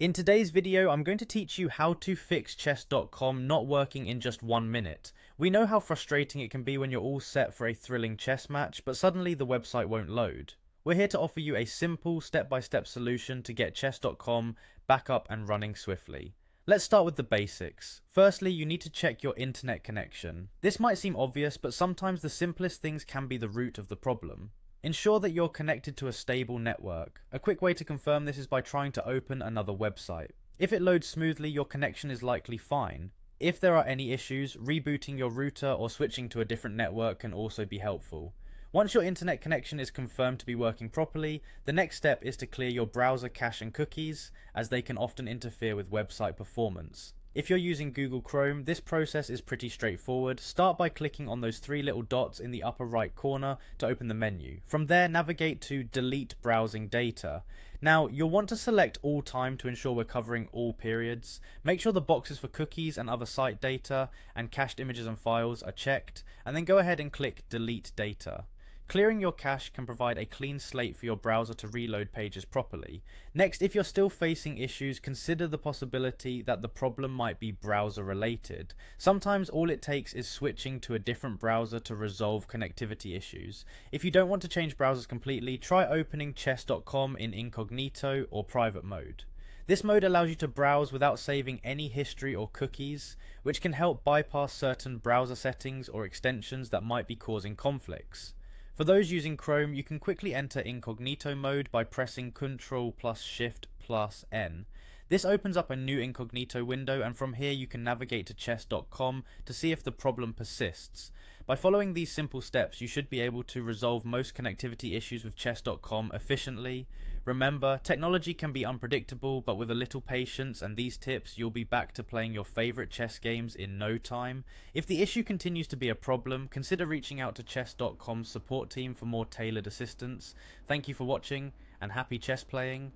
In today's video, I'm going to teach you how to fix chess.com not working in just 1 minute. We know how frustrating it can be when you're all set for a thrilling chess match, but suddenly the website won't load. We're here to offer you a simple step-by-step solution to get chess.com back up and running swiftly. Let's start with the basics. Firstly, you need to check your internet connection. This might seem obvious, but sometimes the simplest things can be the root of the problem. Ensure that you're connected to a stable network. A quick way to confirm this is by trying to open another website. If it loads smoothly, your connection is likely fine. If there are any issues, rebooting your router or switching to a different network can also be helpful. Once your internet connection is confirmed to be working properly, the next step is to clear your browser cache and cookies, as they can often interfere with website performance. If you're using Google Chrome, this process is pretty straightforward. Start by clicking on those three little dots in the upper right corner to open the menu. From there, navigate to Delete Browsing Data. Now, you'll want to select all time to ensure we're covering all periods. Make sure the boxes for cookies and other site data and cached images and files are checked, and then go ahead and click Delete Data. Clearing your cache can provide a clean slate for your browser to reload pages properly. Next, if you're still facing issues, consider the possibility that the problem might be browser related. Sometimes all it takes is switching to a different browser to resolve connectivity issues. If you don't want to change browsers completely, try opening chess.com in incognito or private mode. This mode allows you to browse without saving any history or cookies, which can help bypass certain browser settings or extensions that might be causing conflicts. For those using Chrome, you can quickly enter incognito mode by pressing Ctrl+Shift+N. This opens up a new incognito window, and from here you can navigate to chess.com to see if the problem persists. By following these simple steps, you should be able to resolve most connectivity issues with chess.com efficiently. Remember, technology can be unpredictable, but with a little patience and these tips, you'll be back to playing your favorite chess games in no time. If the issue continues to be a problem, consider reaching out to chess.com's support team for more tailored assistance. Thank you for watching, and happy chess playing.